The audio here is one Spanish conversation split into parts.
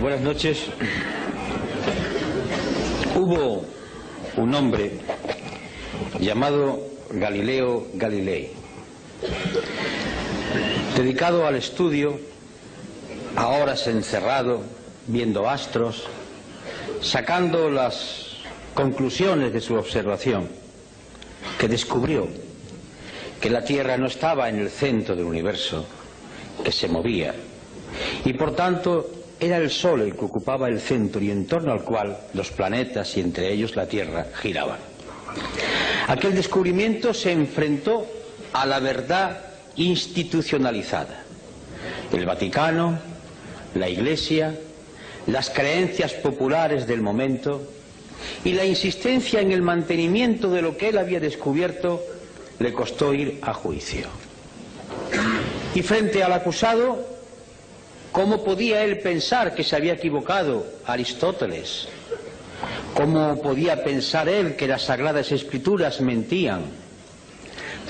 Buenas noches. Hubo un hombre llamado Galileo Galilei, dedicado al estudio, a horas encerrado, viendo astros, sacando las conclusiones de su observación, que descubrió que la Tierra no estaba en el centro del universo, que se movía, y por tanto era el Sol el que ocupaba el centro y en torno al cual los planetas y entre ellos la Tierra giraban. Aquel descubrimiento se enfrentó a la verdad institucionalizada. El Vaticano, la Iglesia, las creencias populares del momento y la insistencia en el mantenimiento de lo que él había descubierto le costó ir a juicio. Y frente al acusado, ¿cómo podía él pensar que se había equivocado Aristóteles? ¿Cómo podía pensar él que las Sagradas Escrituras mentían?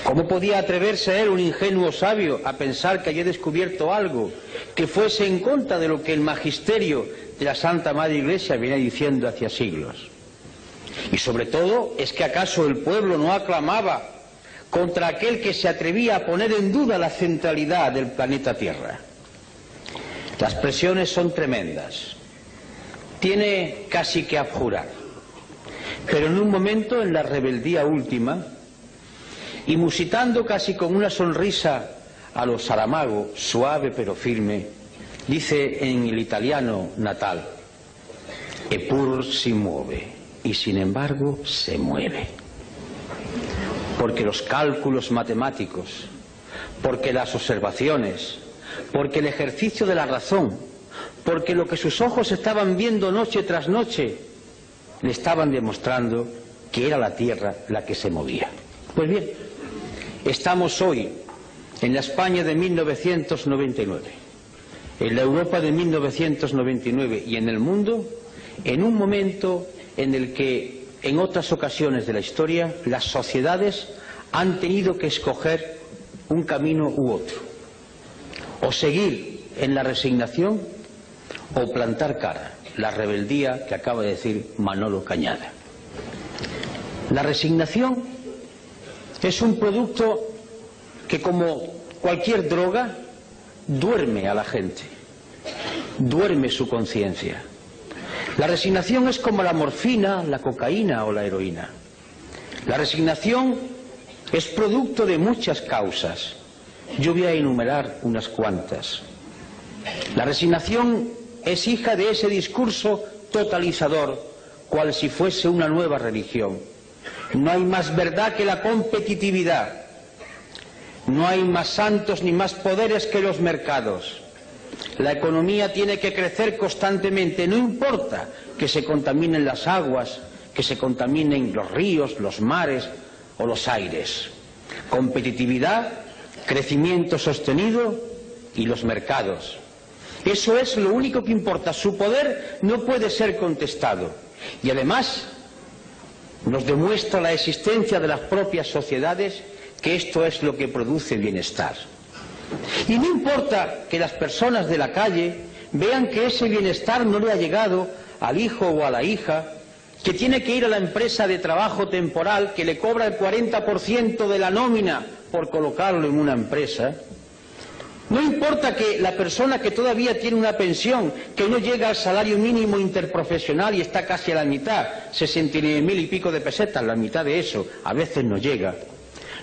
¿Cómo podía atreverse él, un ingenuo sabio, a pensar que había descubierto algo que fuese en contra de lo que el magisterio de la Santa Madre Iglesia viene diciendo hacia siglos? Y sobre todo, ¿es que acaso el pueblo no aclamaba contra aquel que se atrevía a poner en duda la centralidad del planeta Tierra? Las presiones son tremendas. Tiene casi que abjurar. Pero en un momento, en la rebeldía última, y musitando casi con una sonrisa a lo Saramago, suave pero firme, dice en el italiano natal: "Eppur si muove", y sin embargo se mueve. Porque los cálculos matemáticos, porque las observaciones, porque el ejercicio de la razón, porque lo que sus ojos estaban viendo noche tras noche, le estaban demostrando que era la Tierra la que se movía. Pues bien, estamos hoy en la España de 1999, en la Europa de 1999 y en el mundo, en un momento en el que en otras ocasiones de la historia las sociedades han tenido que escoger un camino u otro, o seguir en la resignación o plantar cara, la rebeldía que acaba de decir Manolo Cañada. La resignación es un producto que, como cualquier droga, duerme a la gente, duerme su conciencia. La resignación es como la morfina, la cocaína o la heroína. La resignación es producto de muchas causas. Yo voy a enumerar unas cuantas. La resignación es hija de ese discurso totalizador, cual si fuese una nueva religión. No hay más verdad que la competitividad. No hay más santos ni más poderes que los mercados. La economía tiene que crecer constantemente, no importa que se contaminen las aguas, que se contaminen los ríos, los mares o los aires. Competitividad, crecimiento sostenido y los mercados. Eso es lo único que importa. Su poder no puede ser contestado. Y además nos demuestra la existencia de las propias sociedades que esto es lo que produce bienestar. Y no importa que las personas de la calle vean que ese bienestar no le ha llegado al hijo o a la hija, que tiene que ir a la empresa de trabajo temporal que le cobra el 40% de la nómina por colocarlo en una empresa. No importa que la persona que todavía tiene una pensión que no llega al salario mínimo interprofesional y está casi a la mitad, 69.000 y pico de pesetas, la mitad de eso, a veces no llega.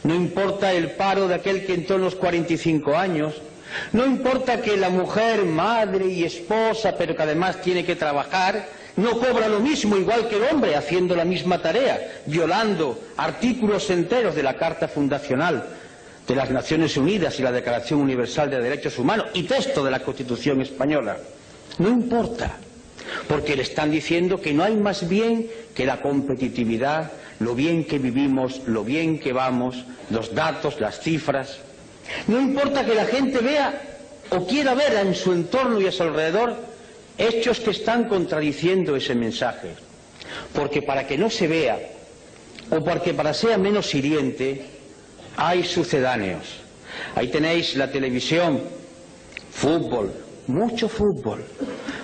No importa el paro de aquel que entró en los 45 años. No importa que la mujer, madre y esposa, pero que además tiene que trabajar, no cobra lo mismo, igual que el hombre, haciendo la misma tarea, violando artículos enteros de la Carta Fundacional de las Naciones Unidas y la Declaración Universal de Derechos Humanos y texto de la Constitución Española. No importa, porque le están diciendo que no hay más bien que la competitividad, lo bien que vivimos, lo bien que vamos, los datos, las cifras. No importa que la gente vea o quiera ver en su entorno y a su alrededor hechos que están contradiciendo ese mensaje, porque para que no se vea o porque para sea menos hiriente hay sucedáneos. Ahí tenéis la televisión, fútbol, mucho fútbol,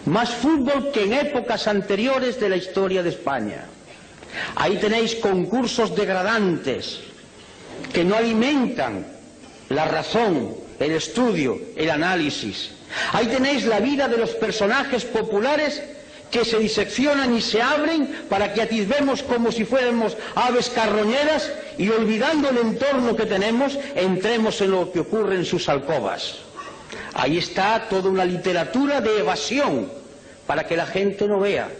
más fútbol que en épocas anteriores de la historia de España. Ahí tenéis concursos degradantes que no alimentan la razón, el estudio, el análisis. Ahí tenéis la vida de los personajes populares que se diseccionan y se abren para que atisbemos como si fuéramos aves carroñeras y, olvidando el entorno que tenemos, entremos en lo que ocurre en sus alcobas. Ahí está toda una literatura de evasión para que la gente no vea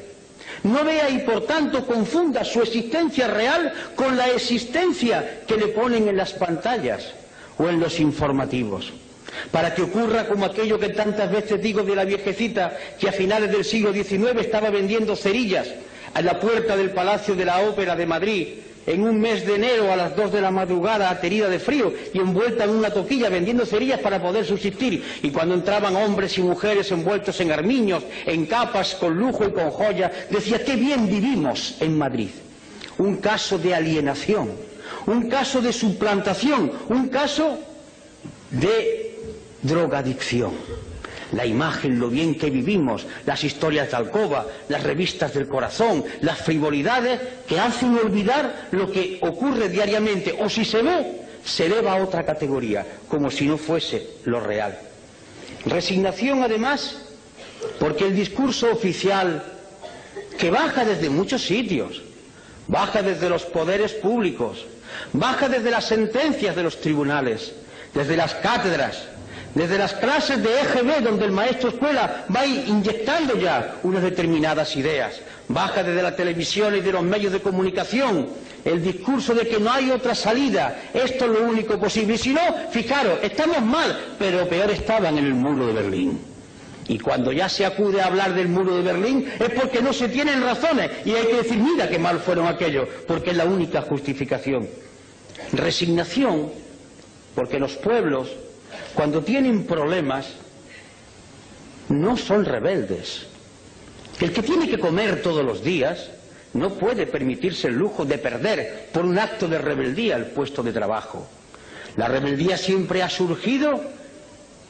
y por tanto confunda su existencia real con la existencia que le ponen en las pantallas o en los informativos, para que ocurra como aquello que tantas veces digo de la viejecita que a finales del siglo XIX estaba vendiendo cerillas a la puerta del Palacio de la Ópera de Madrid en un mes de enero a las 2 de la madrugada, aterida de frío y envuelta en una toquilla vendiendo cerillas para poder subsistir. Y cuando entraban hombres y mujeres envueltos en armiños, en capas, con lujo y con joyas, decía: qué bien vivimos en Madrid. Un caso de alienación, un caso de suplantación, un caso de drogadicción. La imagen, lo bien que vivimos, las historias de alcoba, las revistas del corazón, las frivolidades que hacen olvidar lo que ocurre diariamente, o si se ve, se eleva a otra categoría, como si no fuese lo real. Resignación, además, porque el discurso oficial, que baja desde muchos sitios, baja desde los poderes públicos, baja desde las sentencias de los tribunales, desde las cátedras, desde las clases de EGB, donde el maestro escuela va inyectando ya unas determinadas ideas, baja desde la televisión y de los medios de comunicación el discurso de que no hay otra salida, esto es lo único posible. Y si no, fijaros, estamos mal, pero peor estaban en el muro de Berlín. Y cuando ya se acude a hablar del muro de Berlín es porque no se tienen razones y hay que decir: mira qué mal fueron aquellos, porque es la única justificación. Resignación, porque los pueblos, cuando tienen problemas, no son rebeldes. El que tiene que comer todos los días no puede permitirse el lujo de perder por un acto de rebeldía el puesto de trabajo. La rebeldía siempre ha surgido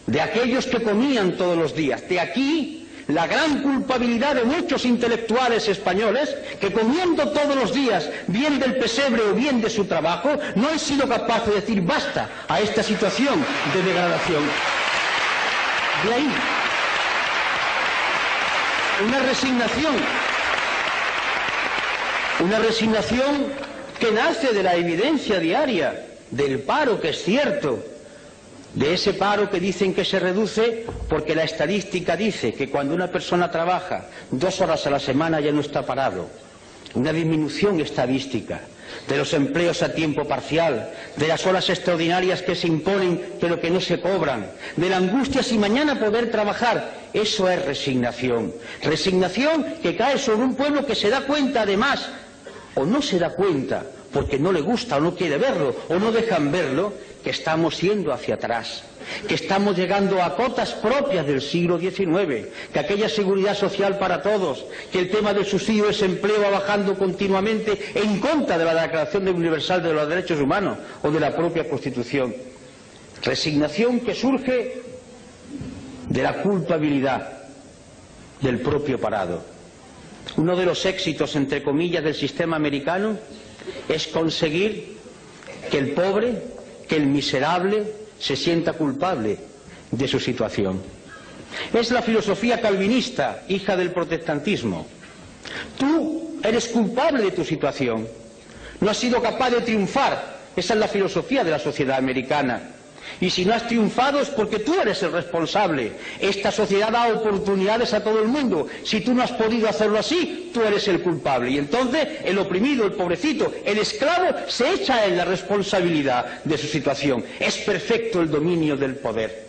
de aquellos que comían todos los días. De aquí la gran culpabilidad de muchos intelectuales españoles que, comiendo todos los días bien del pesebre o bien de su trabajo, no han sido capaces de decir basta a esta situación de degradación. De ahí una resignación que nace de la evidencia diaria del paro, que es cierto, de ese paro que dicen que se reduce porque la estadística dice que cuando una persona trabaja 2 horas a la semana ya no está parado. Una disminución estadística de los empleos a tiempo parcial, de las horas extraordinarias que se imponen pero que no se cobran, de la angustia si mañana poder trabajar. Eso es resignación. Resignación que cae sobre un pueblo que se da cuenta, además, o no se da cuenta porque no le gusta o no quiere verlo o no dejan verlo, que estamos yendo hacia atrás, que estamos llegando a cotas propias del siglo XIX, que aquella seguridad social para todos, que el tema del subsidio de desempleo va bajando continuamente en contra de la Declaración Universal de los Derechos Humanos o de la propia Constitución. Resignación que surge de la culpabilidad del propio parado. Uno de los éxitos, entre comillas, del sistema americano es conseguir que el pobre, que el miserable se sienta culpable de su situación. Es la filosofía calvinista, hija del protestantismo. Tú eres culpable de tu situación, no has sido capaz de triunfar. Esa es la filosofía de la sociedad americana. Y si no has triunfado es porque tú eres el responsable. Esta sociedad da oportunidades a todo el mundo. Si tú no has podido hacerlo así, tú eres el culpable. Y entonces el oprimido, el pobrecito, el esclavo se echa en la responsabilidad de su situación. Es perfecto el dominio del poder.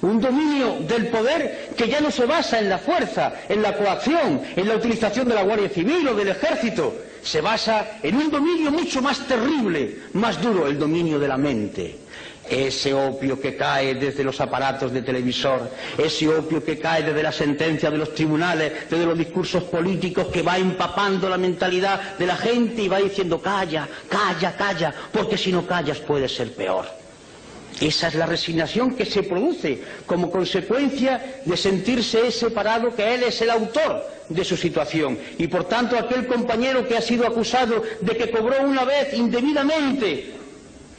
Un dominio del poder que ya no se basa en la fuerza, en la coacción, en la utilización de la Guardia Civil o del Ejército. Se basa en un dominio mucho más terrible, más duro, el dominio de la mente. Ese opio que cae desde los aparatos de televisor, ese opio que cae desde la sentencia de los tribunales, desde los discursos políticos, que va empapando la mentalidad de la gente y va diciendo calla, calla, calla, porque si no callas puede ser peor. Esa es la resignación que se produce como consecuencia de sentirse separado, que él es el autor de su situación. Y por tanto aquel compañero que ha sido acusado de que cobró una vez indebidamente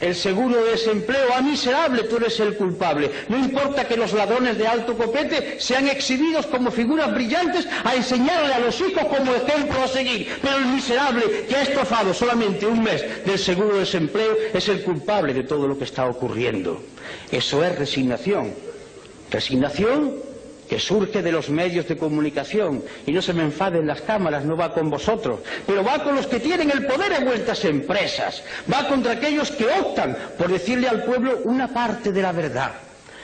el seguro de desempleo, ¡ah, miserable, tú eres el culpable! No importa que los ladrones de alto copete sean exhibidos como figuras brillantes a enseñarle a los hijos como ejemplo a seguir, pero el miserable que ha estafado solamente un mes del seguro de desempleo es el culpable de todo lo que está ocurriendo. Eso es resignación. Resignación que surge de los medios de comunicación, y no se me enfaden las cámaras, no va con vosotros, pero va con los que tienen el poder en vuestras empresas, va contra aquellos que optan por decirle al pueblo una parte de la verdad.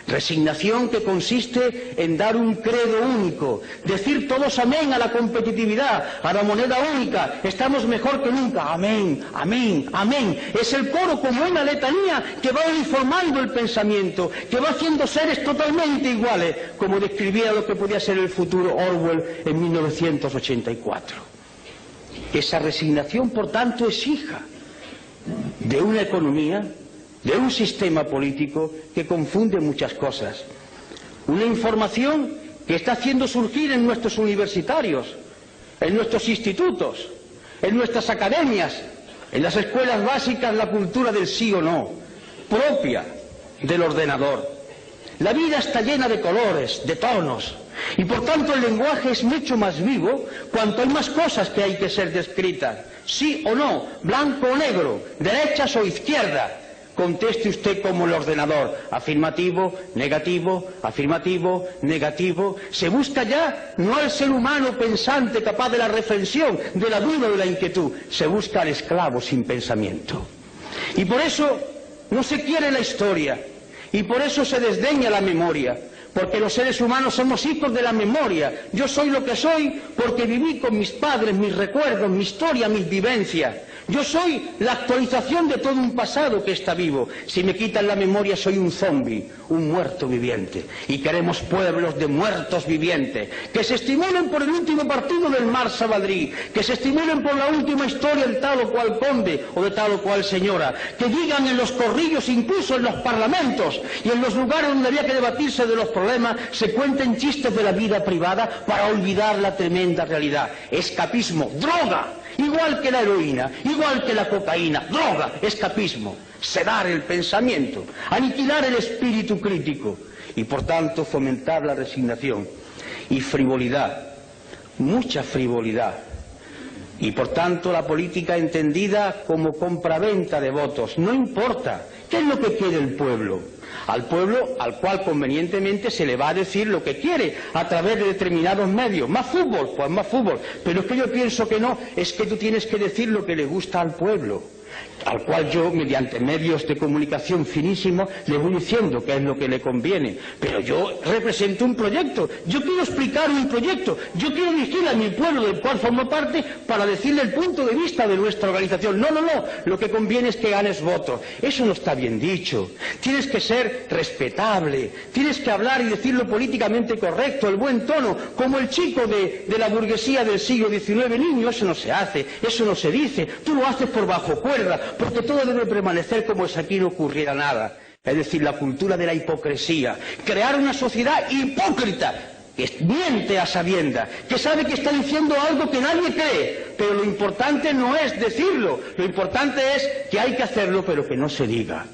Resignación que consiste en dar un credo único, decir todos amén a la competitividad, a la moneda única, estamos mejor que nunca, amén, amén, amén. Es el coro como una letanía que va uniformando el pensamiento, que va haciendo seres totalmente iguales, como describía lo que podía ser el futuro Orwell en 1984. Esa resignación, por tanto, es hija de una economía, de un sistema político que confunde muchas cosas. Una información que está haciendo surgir en nuestros universitarios, en nuestros institutos, en nuestras academias, en las escuelas básicas, la cultura del sí o no, propia del ordenador. La vida está llena de colores, de tonos, y por tanto el lenguaje es mucho más vivo cuanto hay más cosas que hay que ser descritas. Sí o no, blanco o negro, derechas o izquierda. Conteste usted como el ordenador, afirmativo, negativo, afirmativo, negativo. Se busca ya no al ser humano pensante capaz de la reflexión, de la duda, de la inquietud. Se busca al esclavo sin pensamiento. Y por eso no se quiere la historia, y por eso se desdeña la memoria, porque los seres humanos somos hijos de la memoria. Yo soy lo que soy porque viví con mis padres, mis recuerdos, mi historia, mis vivencias. Yo soy la actualización de todo un pasado que está vivo. Si me quitan la memoria soy un zombi, un muerto viviente. Y queremos pueblos de muertos vivientes, que se estimulen por el último partido del Mars-Sabadrí, que se estimulen por la última historia del tal o cual conde o de tal o cual señora, que digan en los corrillos, incluso en los parlamentos y en los lugares donde había que debatirse de los problemas, se cuenten chistes de la vida privada para olvidar la tremenda realidad. Escapismo, droga. Igual que la heroína, igual que la cocaína, droga, escapismo, sedar el pensamiento, aniquilar el espíritu crítico y por tanto fomentar la resignación y frivolidad, mucha frivolidad. Y por tanto la política entendida como compraventa de votos. No importa, ¿qué es lo que quiere el pueblo? Al pueblo al cual convenientemente se le va a decir lo que quiere a través de determinados medios. Más fútbol, pues más fútbol. Pero es que yo pienso que no, es que tú tienes que decir lo que le gusta al pueblo, al cual yo, mediante medios de comunicación finísimos, le voy diciendo qué es lo que le conviene. Pero yo represento un proyecto, yo quiero explicar un proyecto, yo quiero dirigir a mi pueblo del cual formo parte para decirle el punto de vista de nuestra organización. No, no, no, lo que conviene es que ganes votos. Eso no está bien dicho. Tienes que ser respetable, tienes que hablar y decirlo políticamente correcto, el buen tono, como el chico de la burguesía del siglo XIX. Niño, eso no se hace, eso no se dice, tú lo haces por bajo cuerda, porque todo debe permanecer como si aquí no ocurriera nada. Es decir, la cultura de la hipocresía, crear una sociedad hipócrita, que miente a sabiendas, que sabe que está diciendo algo que nadie cree, pero lo importante no es decirlo, lo importante es que hay que hacerlo, pero que no se diga.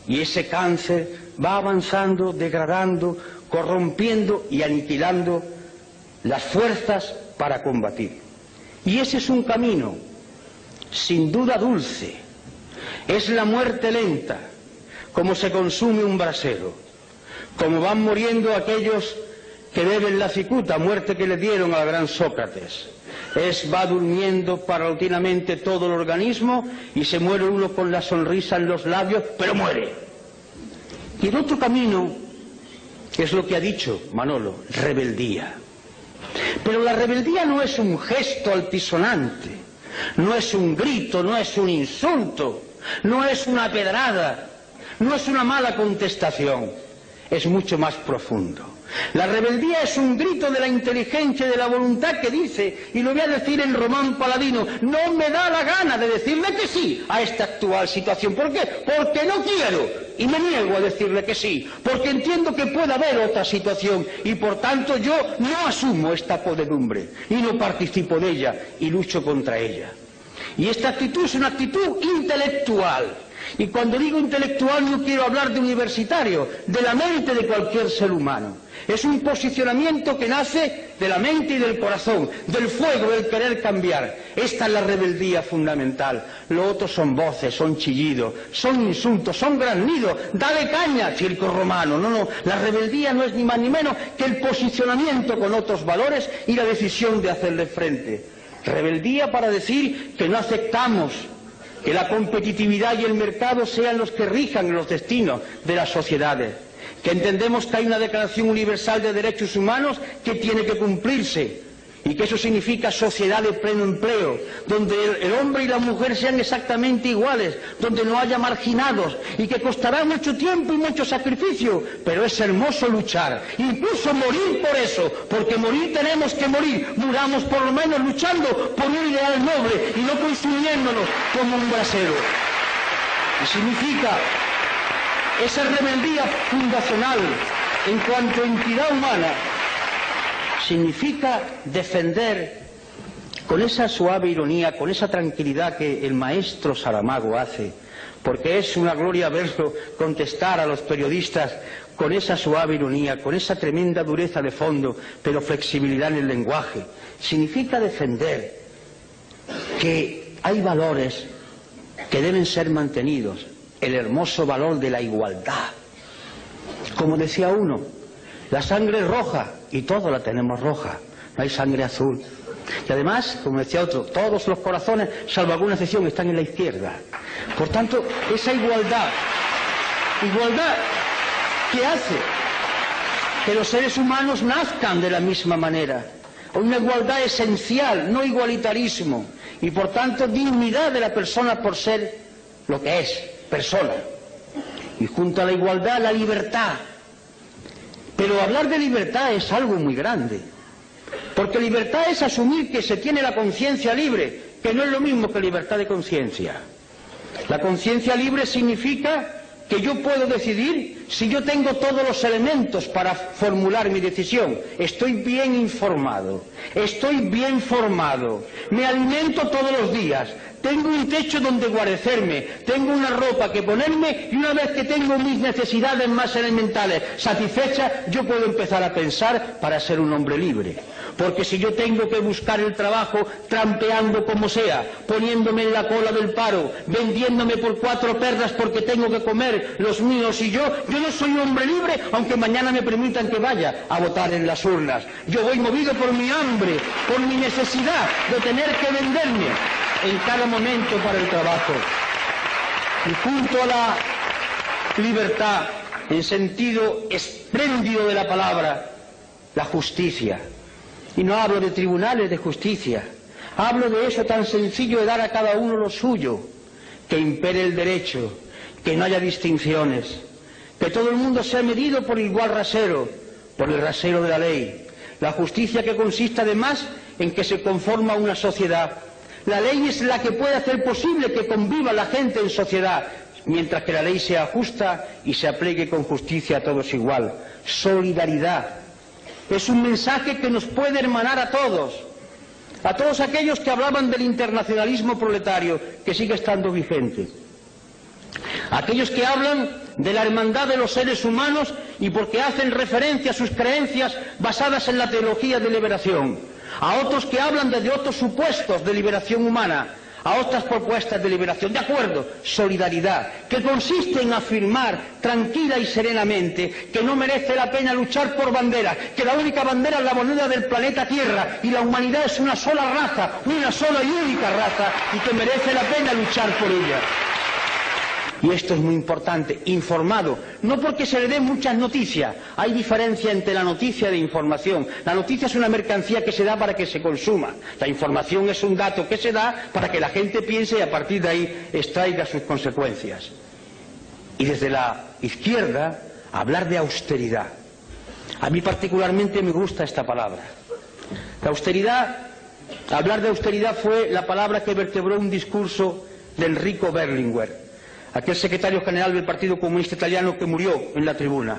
Y ese cáncer va avanzando, degradando, corrompiendo y aniquilando las fuerzas para combatir. Y ese es un camino, sin duda dulce, es la muerte lenta, como se consume un brasero, como van muriendo aquellos que beben la cicuta, muerte que le dieron al gran Sócrates. Va durmiendo paulatinamente todo el organismo y se muere uno con la sonrisa en los labios, pero muere. Y el otro camino es lo que ha dicho Manolo, rebeldía. Pero la rebeldía no es un gesto altisonante, no es un grito, no es un insulto, no es una pedrada, no es una mala contestación, es mucho más profundo. La rebeldía es un grito de la inteligencia y de la voluntad que dice, y lo voy a decir en Román Paladino, no me da la gana de decirle que sí a esta actual situación. ¿Por qué? Porque no quiero. Y me niego a decirle que sí, porque entiendo que puede haber otra situación y por tanto yo no asumo esta podredumbre y no participo de ella y lucho contra ella. Y esta actitud es una actitud intelectual. Y cuando digo intelectual no quiero hablar de universitario, de la mente de cualquier ser humano. Es un posicionamiento que nace de la mente y del corazón, del fuego, del querer cambiar. Esta es la rebeldía fundamental. Lo otro son voces, son chillidos, son insultos, son graznidos. Dale caña, circo romano. No, la rebeldía no es ni más ni menos que el posicionamiento con otros valores y la decisión de hacerle frente. Rebeldía para decir que no aceptamos que la competitividad y el mercado sean los que rijan los destinos de las sociedades, que entendemos que hay una Declaración Universal de Derechos Humanos que tiene que cumplirse y que eso significa sociedad de pleno empleo, donde el hombre y la mujer sean exactamente iguales, donde no haya marginados y que costará mucho tiempo y mucho sacrificio, pero es hermoso luchar, incluso morir por eso, porque morir tenemos que morir, muramos por lo menos luchando por un ideal noble y no consumiéndonos como un brasero. Y significa esa rebeldía fundacional en cuanto a entidad humana, significa defender con esa suave ironía, con esa tranquilidad que el maestro Saramago hace, porque es una gloria verlo contestar a los periodistas con esa suave ironía, con esa tremenda dureza de fondo, pero flexibilidad en el lenguaje. Significa defender que hay valores que deben ser mantenidos, el hermoso valor de la igualdad. Como decía uno, la sangre es roja y todos la tenemos roja, no hay sangre azul. Y además, como decía otro, todos los corazones, salvo alguna excepción, están en la izquierda. Por tanto, esa igualdad que hace que los seres humanos nazcan de la misma manera. Una igualdad esencial, no igualitarismo, y por tanto dignidad de la persona por ser lo que es, persona. Y junto a la igualdad, la libertad. Pero hablar de libertad es algo muy grande, porque libertad es asumir que se tiene la conciencia libre, que no es lo mismo que libertad de conciencia. La conciencia libre significa que yo puedo decidir si yo tengo todos los elementos para formular mi decisión. Estoy bien informado, estoy bien formado, me alimento todos los días, tengo un techo donde guarecerme, tengo una ropa que ponerme y una vez que tengo mis necesidades más elementales satisfechas, yo puedo empezar a pensar para ser un hombre libre. Porque si yo tengo que buscar el trabajo trampeando como sea, poniéndome en la cola del paro, vendiéndome por 4 perras porque tengo que comer los míos y yo no soy un hombre libre, aunque mañana me permitan que vaya a votar en las urnas. Yo voy movido por mi hambre, por mi necesidad de tener que venderme en cada momento para el trabajo. Y junto a la libertad, en sentido espléndido de la palabra, la justicia. Y no hablo de tribunales de justicia, hablo de eso tan sencillo de dar a cada uno lo suyo, que impere el derecho, que no haya distinciones, que todo el mundo sea medido por igual rasero, por el rasero de la ley. La justicia que consiste además en que se conforma una sociedad. La ley es la que puede hacer posible que conviva la gente en sociedad, mientras que la ley sea justa y se aplique con justicia a todos igual. Solidaridad. Es un mensaje que nos puede hermanar a todos aquellos que hablaban del internacionalismo proletario, que sigue estando vigente, aquellos que hablan de la hermandad de los seres humanos y porque hacen referencia a sus creencias basadas en la teología de liberación, a otros que hablan desde otros supuestos de liberación humana, a otras propuestas de liberación. De acuerdo, solidaridad, que consiste en afirmar tranquila y serenamente que no merece la pena luchar por banderas, que la única bandera es la moneda del planeta Tierra y la humanidad es una sola raza, una sola y única raza, y que merece la pena luchar por ella. Y esto es muy importante, informado, no porque se le den muchas noticias, hay diferencia entre la noticia y la información. La noticia es una mercancía que se da para que se consuma, la información es un dato que se da para que la gente piense y a partir de ahí extraiga sus consecuencias. Y desde la izquierda, hablar de austeridad. A mí particularmente me gusta esta palabra. La austeridad, hablar de austeridad fue la palabra que vertebró un discurso de Enrico Berlinguer. aquel secretario general del Partido Comunista Italiano que murió en la tribuna,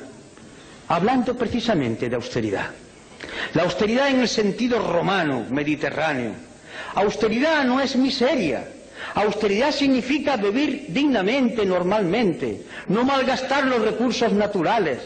hablando precisamente de austeridad. La austeridad en el sentido romano, mediterráneo. Austeridad no es miseria. Austeridad significa vivir dignamente, normalmente, no malgastar los recursos naturales,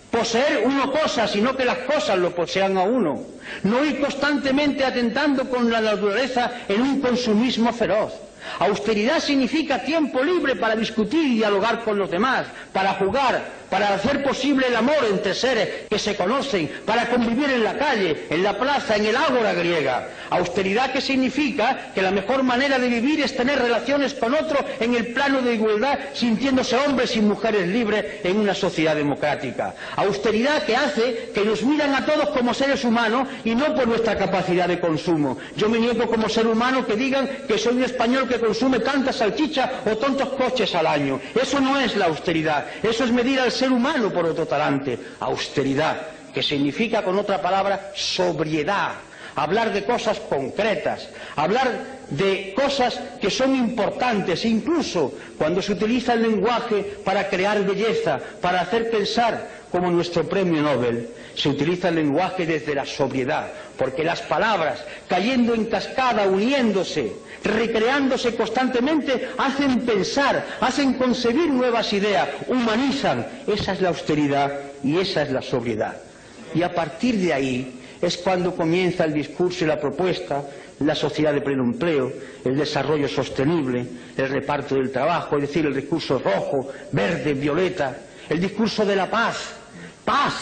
poseer uno cosas, sino que las cosas lo posean a uno, no ir constantemente atentando con la naturaleza en un consumismo feroz. Austeridad significa tiempo libre para discutir y dialogar con los demás, para jugar, para hacer posible el amor entre seres que se conocen, para convivir en la calle, en la plaza, en el ágora griega. Austeridad que significa que la mejor manera de vivir es tener relaciones con otro en el plano de igualdad, sintiéndose hombres y mujeres libres en una sociedad democrática. Austeridad que hace que nos miran a todos como seres humanos y no por nuestra capacidad de consumo. Yo me niego como ser humano que digan que soy un español que consume tantas salchichas o tantos coches al año. Eso no es la austeridad, eso es medir al ser humano por otro talante. Austeridad, que significa, con otra palabra, sobriedad, hablar de cosas concretas, hablar de cosas que son importantes, incluso cuando se utiliza el lenguaje para crear belleza, para hacer pensar, como nuestro premio Nobel, se utiliza el lenguaje desde la sobriedad, porque las palabras, cayendo en cascada, uniéndose, recreándose constantemente, hacen pensar, hacen concebir nuevas ideas, humanizan. Esa es la austeridad y esa es la sobriedad. Y a partir de ahí es cuando comienza el discurso y la propuesta, la sociedad de pleno empleo, el desarrollo sostenible, el reparto del trabajo, es decir, el discurso rojo, verde, violeta, el discurso de la paz. Paz.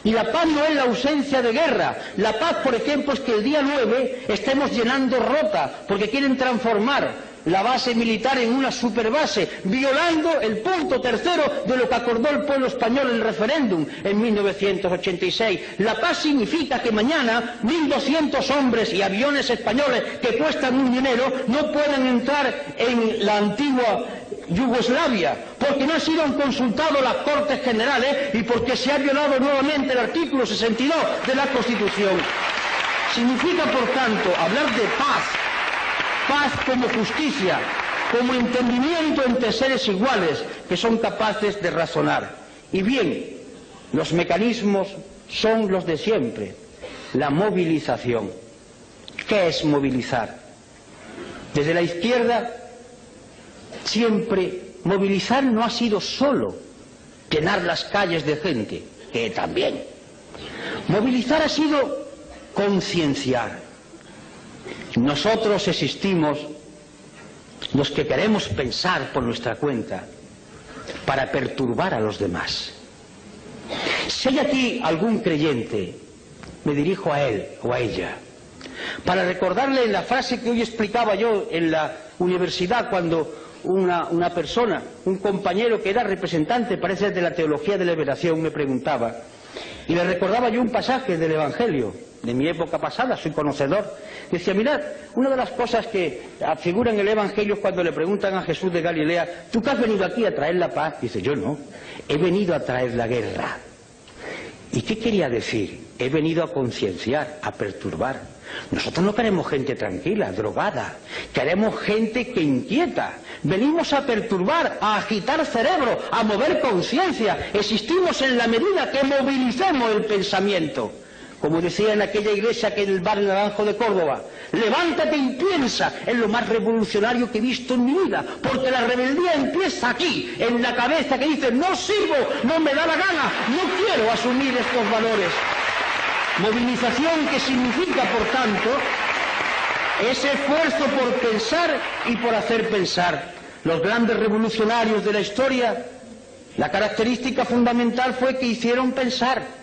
Y la paz no es la ausencia de guerra. La paz, por ejemplo, es que el día 9 estemos llenando Rota, porque quieren transformar la base militar en una superbase, violando el punto tercero de lo que acordó el pueblo español en el referéndum en 1986. La paz significa que mañana 1.200 hombres y aviones españoles que cuestan un dinero no puedan entrar en la antigua Yugoslavia, porque no han sido consultados las Cortes Generales y porque se ha violado nuevamente el artículo 62 de la Constitución. Significa, por tanto, hablar de paz, paz como justicia, como entendimiento entre seres iguales que son capaces de razonar. Y bien, los mecanismos son los de siempre. La movilización. ¿Qué es movilizar? Desde la izquierda, siempre movilizar no ha sido solo llenar las calles de gente, que también. Movilizar ha sido concienciar. Nosotros existimos, los que queremos pensar por nuestra cuenta, para perturbar a los demás. Si hay aquí algún creyente, me dirijo a él o a ella, para recordarle la frase que hoy explicaba yo en la universidad cuando una persona, un compañero que era representante, parece, de la teología de la liberación, me preguntaba, y le recordaba yo un pasaje del Evangelio, de mi época pasada, soy conocedor. Decía, mirad, una de las cosas que figura en el Evangelio es cuando le preguntan a Jesús de Galilea, ¿tú qué has venido aquí a traer la paz? Dice, yo no, he venido a traer la guerra. ¿Y qué quería decir? He venido a concienciar, a perturbar. Nosotros no queremos gente tranquila, drogada, queremos gente que inquieta. Venimos a perturbar, a agitar cerebro, a mover conciencia. Existimos en la medida que movilicemos el pensamiento. Como decía en aquella iglesia que en el barrio Naranjo de Córdoba, levántate y piensa en lo más revolucionario que he visto en mi vida, porque la rebeldía empieza aquí, en la cabeza que dice, no sirvo, no me da la gana, no quiero asumir estos valores. Movilización que significa, por tanto, ese esfuerzo por pensar y por hacer pensar. Los grandes revolucionarios de la historia, la característica fundamental fue que hicieron pensar.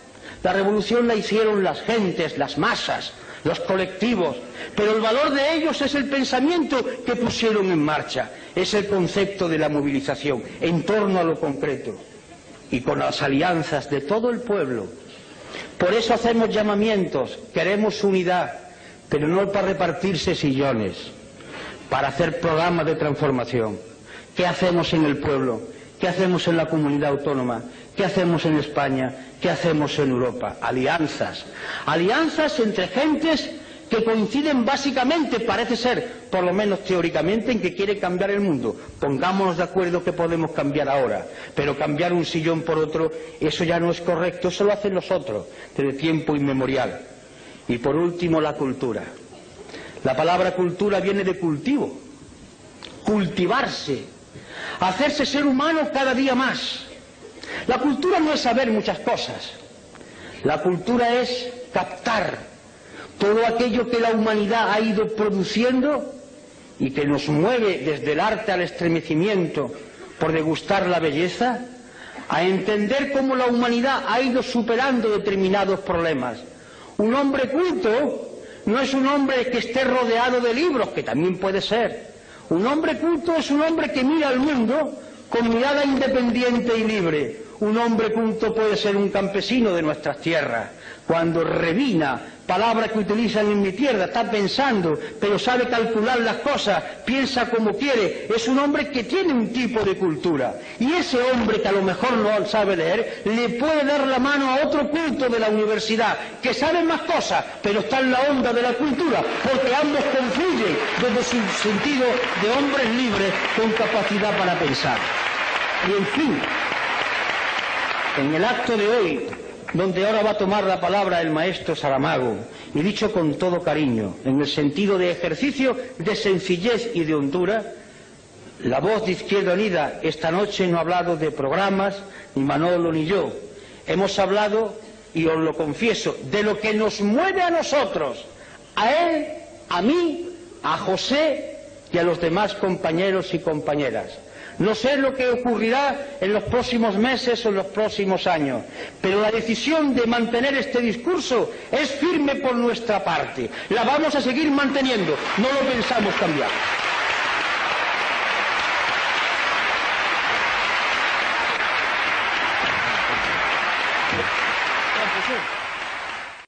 La revolución la hicieron las gentes, las masas, los colectivos, pero el valor de ellos es el pensamiento que pusieron en marcha, es el concepto de la movilización en torno a lo concreto y con las alianzas de todo el pueblo. Por eso hacemos llamamientos, queremos unidad, pero no para repartirse sillones, para hacer programas de transformación. ¿Qué hacemos en el pueblo? ¿Qué hacemos en la comunidad autónoma? ¿Qué hacemos en España? ¿Qué hacemos en Europa? Alianzas. Alianzas entre gentes que coinciden básicamente, parece ser, por lo menos teóricamente, en que quiere cambiar el mundo. Pongámonos de acuerdo que podemos cambiar ahora, pero cambiar un sillón por otro, eso ya no es correcto, eso lo hacen los otros, desde tiempo inmemorial. Y por último, la cultura. La palabra cultura viene de cultivo, cultivarse, hacerse ser humano cada día más. La cultura no es saber muchas cosas, la cultura es captar todo aquello que la humanidad ha ido produciendo y que nos mueve desde el arte al estremecimiento por degustar la belleza, a entender cómo la humanidad ha ido superando determinados problemas. Un hombre culto no es un hombre que esté rodeado de libros, que también puede ser. Un hombre culto es un hombre que mira al mundo con mirada independiente y libre. Un hombre culto puede ser un campesino de nuestras tierras. Cuando revina, palabra que utilizan en mi tierra, está pensando, pero sabe calcular las cosas, piensa como quiere, es un hombre que tiene un tipo de cultura. Y ese hombre que a lo mejor no sabe leer, le puede dar la mano a otro culto de la universidad, que sabe más cosas, pero está en la onda de la cultura, porque ambos confluyen desde su sentido de hombres libres con capacidad para pensar. Y en fin, en el acto de hoy, donde ahora va a tomar la palabra el maestro Saramago, y dicho con todo cariño, en el sentido de ejercicio de sencillez y de hondura, la voz de Izquierda Unida esta noche no ha hablado de programas, ni Manolo ni yo. Hemos hablado, y os lo confieso, de lo que nos mueve a nosotros, a él, a mí, a José y a los demás compañeros y compañeras. No sé lo que ocurrirá en los próximos meses o en los próximos años, pero la decisión de mantener este discurso es firme por nuestra parte. La vamos a seguir manteniendo, no lo pensamos cambiar. Gracias.